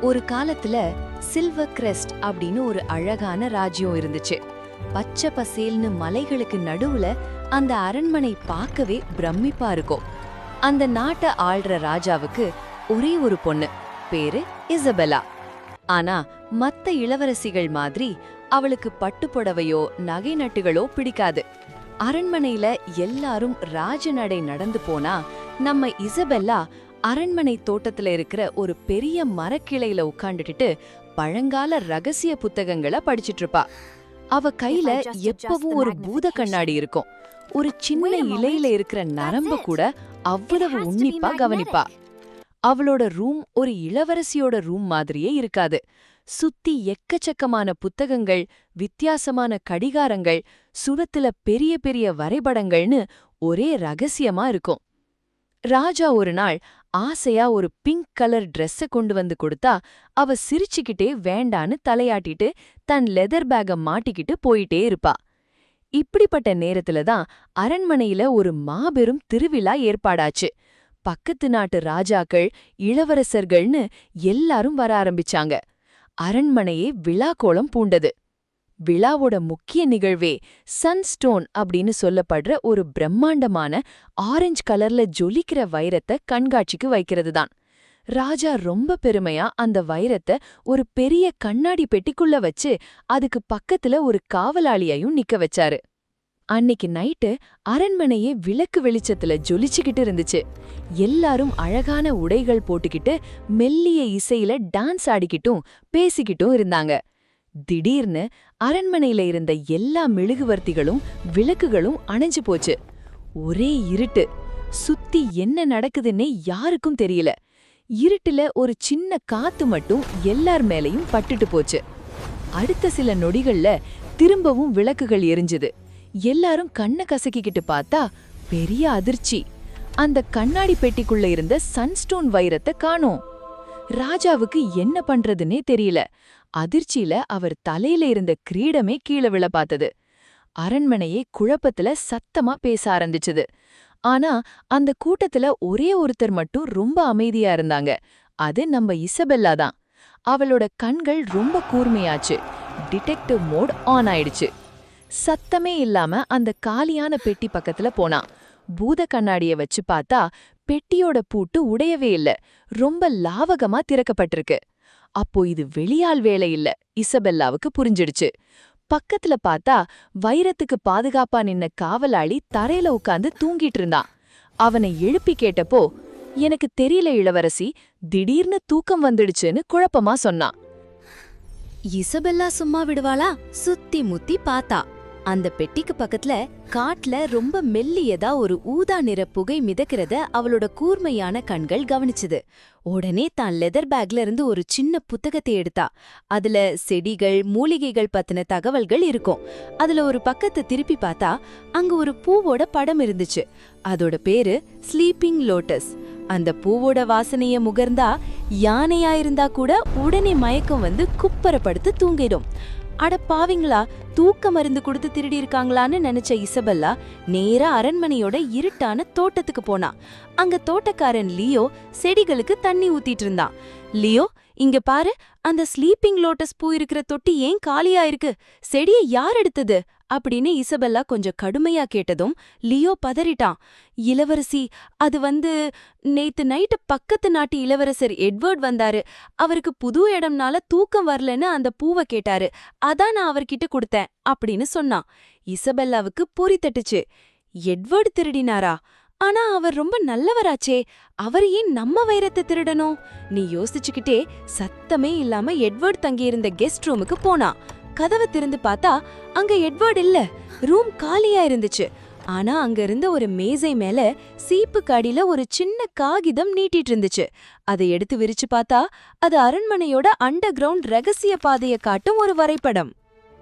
ஒரு காலத்துல silver crest அப்படின்னு ஒரு அழகான ராஜ்யம் இருந்துச்சு. பச்சை பசேல்னு மலைகளுக்கு நடுவுல அந்த அரண்மனை பார்க்கவே பிரமிப்பா இருக்கும். அந்த நாட்டை ஆள்ற ராஜாவுக்கு ஒரே ஒரு பொண்ணு, பேரு இசபெல்லா. ஆனா மத்த இளவரசிகள் மாதிரி அவளுக்கு பட்டுப்புடவையோ நகை நட்டுகளோ பிடிக்காது. அரண்மனையில எல்லாரும் ராஜநடை நடந்து போனா நம்ம இசபெல்லா அரண்மனை தோட்டத்துல இருக்கிற ஒரு பெரிய மரக்கிளையில உட்காந்துட்டு பழங்கால ரகசிய புத்தகங்களை படிச்சிட்டு இருப்பா. அவ கையில எப்பவும் ஒரு பூத கண்ணாடி இருக்கும். ஒரு சின்ன இலையில இருக்கிற நரம்ப கூட அவ்வளவு உன்னிப்பா கவனிப்பா. அவளோட ரூம் ஒரு இளவரசியோட ரூம் மாதிரியே இருக்காது. சுத்தி எக்கச்சக்கமான புத்தகங்கள், வித்தியாசமான கடிகாரங்கள், சுவத்துல பெரிய பெரிய வரைபடங்கள்னு ஒரே ரகசியமா இருக்கும். ராஜா ஒரு நாள் ஆசையா ஒரு பிங்க் கலர் ட்ரெஸ்ஸ கொண்டு வந்து கொடுத்தா அவ சிரிச்சுக்கிட்டே வேண்டான்னு தலையாட்டிட்டு தன் லெதர் பேக மாட்டிக்கிட்டு போயிட்டே இருப்பா. இப்படிப்பட்ட நேரத்துல தான் அரண்மனையில ஒரு மாபெரும் திருவிழா ஏற்பாடாச்சு. பக்கத்து நாட்டு ராஜாக்கள், இளவரசர்கள்னு எல்லாரும் வர ஆரம்பிச்சாங்க. அரண்மனையே விழாக்கோலம் பூண்டது. விழாவோட முக்கிய நிகழ்வே சன்ஸ்டோன் அப்படின்னு சொல்லப்படுற ஒரு பிரம்மாண்டமான ஆரஞ்சு கலர்ல ஜொலிக்கிற வைரத்தை கண்காட்சிக்கு வைக்கிறது தான். ராஜா ரொம்ப பெருமையா அந்த வைரத்தை ஒரு பெரிய கண்ணாடி பெட்டிக்குள்ள வச்சு அதுக்கு பக்கத்துல ஒரு காவலாளியையும் நிக்க வச்சாரு. அன்னைக்கு நைட்டு அரண்மனையே விளக்கு வெளிச்சத்துல ஜொலிச்சுக்கிட்டு இருந்துச்சு. எல்லாரும் அழகான உடைகள் போட்டுக்கிட்டு மெல்லிய இசையில டான்ஸ் ஆடிக்கிட்டும் பேசிக்கிட்டும் இருந்தாங்க. திடீர்னு அரண்மனையில இருந்த எல்லா மெழுகுவர்த்திகளும் விளக்குகளும் அணைஞ்சு போச்சு. ஒரே இருட்டு. சுத்தி என்ன நடக்குதுன்னே யாருக்கும் தெரியல. இருட்டுல ஒரு சின்ன காத்து மட்டும் எல்லார் மேலையும் பட்டுட்டு போச்சு. அடுத்த சில நொடிகள்ல திரும்பவும் விளக்குகள் எரிஞ்சுது. எல்லாரும் கண்ணை கசக்கிக்கிட்டு பார்த்தா பெரிய அதிர்ச்சி. அந்த கண்ணாடி பெட்டிக்குள்ள இருந்த சன்ஸ்டோன் வைரத்தை காணோம். ராஜாவுக்கு என்ன பண்றதுன்னே தெரியல. அதிர்ச்சியில அவர் தலையில இருந்த கிரீடமே கீழே விழ பார்த்தது. அரண்மனையே குழப்பத்துல சத்தமா பேச ஆரம்பிச்சுது. ஆனா அந்த கூட்டத்துல ஒரே ஒருத்தர் மட்டும் ரொம்ப அமைதியா இருந்தாங்க. அது நம்ம இசபெல்லா தான். அவளோட கண்கள் ரொம்ப கூர்மையாச்சு. டிடெக்டிவ் மோட் ஆன் ஆயிடுச்சு. சத்தமே இல்லாம அந்த காலியான பெட்டி பக்கத்துல போனா. பூத கண்ணாடிய வச்சு பார்த்தா பெட்டியோட பூட்டு உடையவே இல்ல. ரொம்ப லாவகமா திறக்கப்பட்டிருக்கு. அப்போ இது வெளியாள் வேலை இல்ல, இசபெல்லாவுக்கு புரிஞ்சிடுச்சு. பக்கத்துல பார்த்தா வைரத்துக்கு பாதுகாப்பா நின்ன காவலாளி தரையில உட்கார்ந்து தூங்கிட்டு இருந்தான். அவனை எழுப்பி கேட்டப்போ, எனக்கு தெரியல இளவரசி, திடீர்னு தூக்கம் வந்துடுச்சுன்னு குழப்பமா சொன்னான். இசபெல்லா சும்மா விடுவாளா? சுத்தி முத்தி பார்த்தா அந்த பெட்டிக்கு பக்கத்துல காட்டுல ரொம்ப மெல்லியதா ஒரு ஊதா நிற புகை மிதக்கிறத அவளோட கூர்மையான கண்கள் கவனிச்சுது. உடனே தான் லெதர் பேக்ல இருந்து ஒரு சின்ன புத்தகத்தை எடுத்தா. அதுல செடிகள், மூலிகைகள் பத்தின தகவல்கள் இருக்கும். அதுல ஒரு பக்கத்தை திருப்பி பார்த்தா அங்க ஒரு பூவோட படம் இருந்துச்சு. அதோட பேரு ஸ்லீப்பிங் லோட்டஸ். அந்த பூவோட வாசனைய முகர்ந்தா யானையா இருந்தா கூட உடனே மயக்கம் வந்து குப்பரப்படுத்து தூங்கிடும். அட பாவிங்களா, தூக்க மருந்து கொடுத்து திருடி இருக்காங்களான்னு நினைச்ச இசபெல்லா நேரா அரண்மனையோட இருட்டான தோட்டத்துக்கு போனா. அங்க தோட்டக்காரன் லியோ செடிகளுக்கு தண்ணி ஊத்திட்டு இருந்தான். லியோ, இங்க பாரு, அந்த ஸ்லீப்பிங் லோட்டஸ் பூ இருக்கிற தொட்டி ஏன் காலியா இருக்கு? செடியை யார் எடுத்தது அப்படின்னு இசபெல்லா கொஞ்சம் கடுமையா கேட்டதும் லியோ பதறிட்டான். இளவரசி, அது நேத்து நைட்டு பக்கத்து நாட்டு இளவரசர் எட்வர்ட் வந்தாரு. அவருக்கு புது இடம்னால தூக்கம் வரலன்னு அந்த பூவை கேட்டாரு. அதான் நான் அவர்கிட்ட கொடுத்தேன் அப்படின்னு சொன்னான். இசபெல்லாவுக்கு பொறி தட்டுச்சு. எட்வர்ட் திருடினாரா? ஆனா அவர் ரொம்ப நல்லவராச்சே, அவர் ஏன் நம்ம வைரத்தை திருடணும்? நீ யோசிச்சுக்கிட்டே சத்தமே இல்லாம எட்வர்ட் தங்கியிருந்த கெஸ்ட் ரூமுக்கு போனா. கதவை திறந்து பார்த்தா அங்க எட்வர்ட் இல்ல. ரூம் காலியா இருந்துச்சு. ஆனா அங்க இருந்த ஒரு மேசை மேல சீப்புக்கு அடியில ஒரு சின்ன காகிதம் நீட்டிட்டு இருந்துச்சு. அதை எடுத்து விரிச்சு பார்த்தா அது அரண்மனையோட அண்டர் கிரவுண்ட் ரகசிய பாதைய காட்டும் ஒரு வரைபடம்.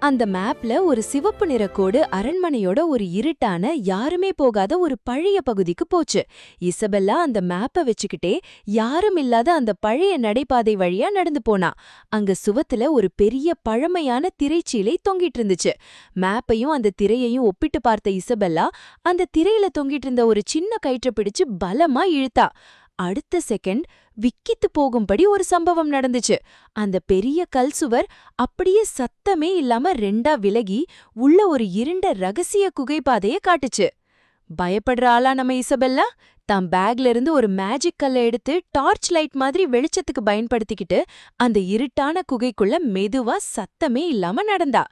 அந்த மேப்ல ஒரு சிவப்பு நிற கோடு அரண்மனையோட ஒரு இருட்டான, யாருமே போகாத ஒரு பழைய பகுதிக்கு போச்சு. இசபெல்லா அந்த மேப்பை வச்சுக்கிட்டே யாரும் இல்லாத அந்த பழைய நடைபாதை வழியா நடந்து போனா. அங்க சுவத்துல ஒரு பெரிய பழமையான திரைச்சீலை தொங்கிட்டு இருந்துச்சு. மேப்பையும் அந்த திரையையும் ஒப்பிட்டு பார்த்த இசபெல்லா அந்த திரையில தொங்கிட்டு இருந்த ஒரு சின்ன கயிற்றை பிடிச்சு பலமா இழுத்தா. அடுத்த செகண்ட் விக்கித்து போகும்படி ஒரு சம்பவம் நடந்துச்சு. அந்த பெரிய கல் சுவர் அப்படியே சத்தமே இல்லாம ரெண்டா விலகி உள்ள ஒரு இருண்ட ரகசிய குகைப்பாதைய காட்டுச்சு. பயப்படுற ஆளா நம்ம இசபெல்லா தான் பேக்ல இருந்து ஒரு மேஜிக் கல்ல எடுத்து டார்ச் லைட் மாதிரி வெளிச்சத்துக்கு பயன்படுத்திக்கிட்டு அந்த இருட்டான குகைக்குள்ள மெதுவா சத்தமே இல்லாம நடந்தா.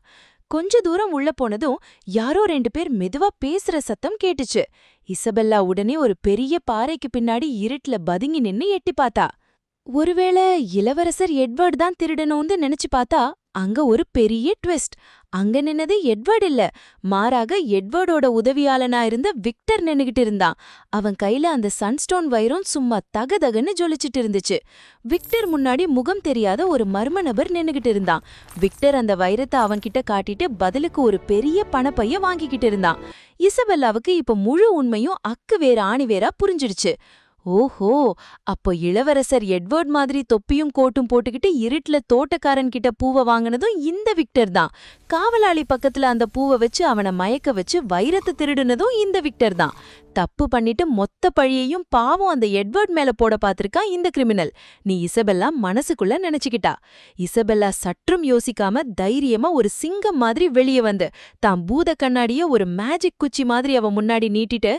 கொஞ்ச தூரம் உள்ள போனதும் யாரோ 2 பேர் மெதுவா பேசுற சத்தம் கேட்டுச்சு. இசபெல்லா உடனே ஒரு பெரிய பாறைக்கு பின்னாடி இருட்டுல பதுங்கி நின்னு எட்டி பார்த்தா. ஒருவேளை இளவரசர் எட்வர்ட் தான் திருடணும்னு நினைச்சு பார்த்தா அங்க ஒரு பெரிய ட்விஸ்ட். அங்க நின்னது எட்வர்ட் இல்ல, மாறாக எட்வர்டோட உதவியாளனா இருந்த விக்டர் நின்னுகிட்டு இருந்தான். அவன் கையில அந்த சன்ஸ்டோன் வைரம் சும்மா தகதகன்னு ஜொலிச்சிட்டு இருந்துச்சு. விக்டர் முன்னாடி முகம் தெரியாத ஒரு மர்ம நபர் நின்னுகிட்டு இருந்தான். விக்டர் அந்த வைரத்தை அவன்கிட்ட காட்டிட்டு பதிலுக்கு ஒரு பெரிய பணப்பைய வாங்கிக்கிட்டு இருந்தான். இசபெல்லாவுக்கு இப்ப முழு உண்மையும் அக்கு வேற ஆணி வேறா புரிஞ்சிடுச்சு. ஓஹோ, அப்போ இளவரசர் எட்வர்ட் மாதிரி தொப்பியும் கோட்டும் போட்டுக்கிட்டு இருட்டுல தோட்டக்காரன் கிட்ட பூவை வாங்கினதும் இந்த விக்டர் தான். காவலாளி பக்கத்துல அந்த பூவை வச்சு அவனை மயக்க வச்சு வைரத்தை திருடுனதும் இந்த விக்டர் தான். தப்பு பண்ணிட்டு மொத்த பழியையும் பாவம் அந்த எட்வர்ட் மேல போட பாத்திருக்கான் இந்த கிரிமினல். நீ இசபெல்லா மனசுக்குள்ள நினைச்சுக்கிட்டா. இசபெல்லா சற்றும் யோசிக்காம தைரியமா ஒரு சிங்கம் மாதிரி வெளியே வந்து தான் பூத கண்ணாடிய ஒரு மேஜிக் குச்சி மாதிரி அவன் முன்னாடி நீட்டிட்டு,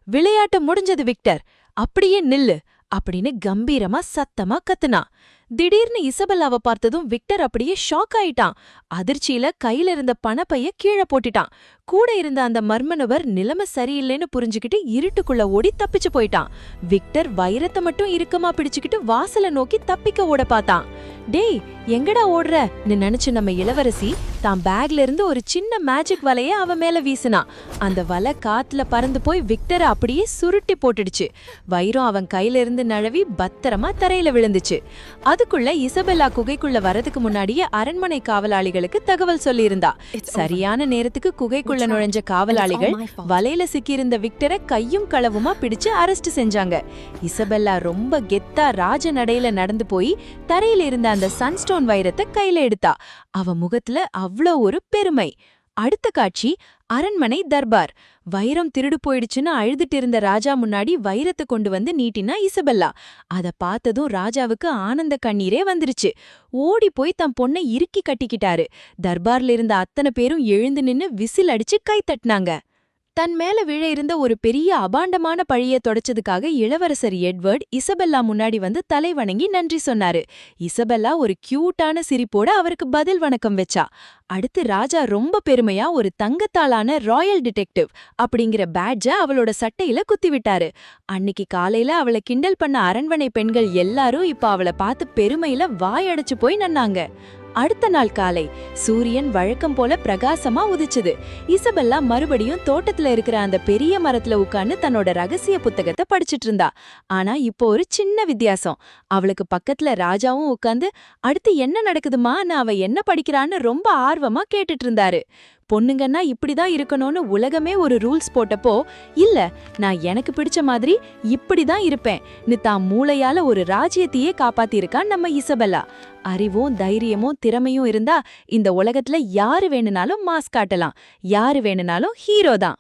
விளையாட்டு முடிஞ்சது விக்டர், அப்படியே நில்லு அப்படின்னு கம்பீரமா சத்தமா கத்துனா. திடீர்னு இசபெல்லாவை பார்த்ததும் விக்டர் அப்படியே ஷாக் ஆயிட்டான். அதிர்ச்சியில கையில இருந்த பணப்பைய கீழே போட்டுட்டான். கூட இருந்த அந்த மர்ம நபர் நிலைமை சரியில்லைன்னு புரிஞ்சுக்கிட்டு இருட்டுக்குள்ள ஓடி தப்பிச்சு போயிட்டான். விக்டர் வைரத்தை மட்டும் இறுக்கமா பிடிச்சுக்கிட்டு வாசலை நோக்கி தப்பிக்க ஓட பார்த்தான். டேய், எங்கடா ஓடுறன்னு நினைச்சு நம்ம இளவரசி தான் பேக்ல இருந்து ஒரு சின்ன மேஜிக் வலைய அவன் மேல வீசினா. அந்த வலை காத்துல பறந்து போய் விக்டரை அப்படியே சுருட்டி போட்டுடுச்சு. வைரம் அவன் கையில இருந்து நழுவி பத்திரமா தரையில விழுந்துச்சு. அதுக்குள்ள இசபெல்லா குகைக்குள்ள வரதுக்கு முன்னாடியே அரண்மனை காவலாளிகளுக்கு தகவல் சொல்லியிருந்தா. சரியான நேரத்துக்கு குகைக்குள்ள நுழைஞ்ச காவலாளிகள் வலையில சிக்கியிருந்த விக்டரை கையும் களவுமா பிடிச்சு அரெஸ்ட் செஞ்சாங்க. இசபெல்லா ரொம்ப கெத்தா ராஜ நடையில நடந்து போய் தரையில இருந்த அந்த சன்ஸ்டோன் வைரத்தை கையில எடுத்தா. அவ முகத்துல அவ்ளோ ஒரு பெருமை. அடுத்த காட்சி அரண்மனை தர்பார். வைரம் திருடு போயிடுச்சுன்னு அழுதுட்டு இருந்த ராஜா முன்னாடி வைரத்தை கொண்டு வந்து நீட்டினா இசபெல்லா. அத பார்த்ததும் ராஜாவுக்கு ஆனந்த கண்ணீரே வந்துருச்சு. ஓடி போய் தன் பொண்ணை இறுக்கி கட்டிக்கிட்டாரு. தர்பார்ல இருந்த அத்தனை பேரும் எழுந்து நின்னு விசில் அடிச்சு கை தட்டினாங்க. தன் மேல விழ இருந்த ஒரு பெரிய அபாண்டமான பழிய தொடச்சதுக்காக இளவரசர் எட்வர்ட் இசபெல்லா முன்னாடி வந்து தலை வணங்கி நன்றி சொன்னாரு. இசபெல்லா ஒரு கியூட்டான சிரிப்போட அவருக்கு பதில் வணக்கம் வச்சா. அடுத்து ராஜா ரொம்ப பெருமையா ஒரு தங்கத்தாலான ராயல் டிடெக்டிவ் அப்படிங்கிற பேட்ஜ அவளோட சட்டையில குத்தி விட்டாரு. அன்னிக்கு காலையில அவளை கிண்டல் பண்ண அரண்மனை பெண்கள் எல்லாரும் இப்ப அவளை பார்த்து பெருமையில வாயடைச்சு போய் நன்னாங்க. அடுத்த நாள் காலை சூரியன் வழக்கம் போல பிரகாசமா உதிச்சுது. இசபெல்லா மறுபடியும் தோட்டத்துல இருக்கிற அந்த பெரிய மரத்துல உட்கார்ந்து தன்னோட ரகசிய புத்தகத்தை படிச்சுட்டு இருந்தா. ஆனா இப்போ ஒரு சின்ன வித்தியாசம். அவளுக்கு பக்கத்துல ராஜாவும் உட்கார்ந்து அடுத்து என்ன நடக்குதுமான்னு அவ என்ன படிக்கிறான்னு ரொம்ப ஆர்வமா கேட்டுட்டு இருந்தாரு. பொண்ணுங்கன்னா இப்படிதான் இருக்கணும்னு உலகமே ஒரு ரூல்ஸ் போட்டப்போ, இல்ல நான் எனக்கு பிடிச்ச மாதிரி இப்படிதான் இருப்பேன்னு தான் மூளையால ஒரு ராஜ்யத்தையே காப்பாத்திருக்கான் நம்ம இசபெல்லா. அறிவும் தைரியமும் திறமையும் இருந்தா இந்த உலகத்துல யாரு வேணுனாலும் மாஸ் காட்டலாம், யாரு வேணுனாலும் ஹீரோ தான்.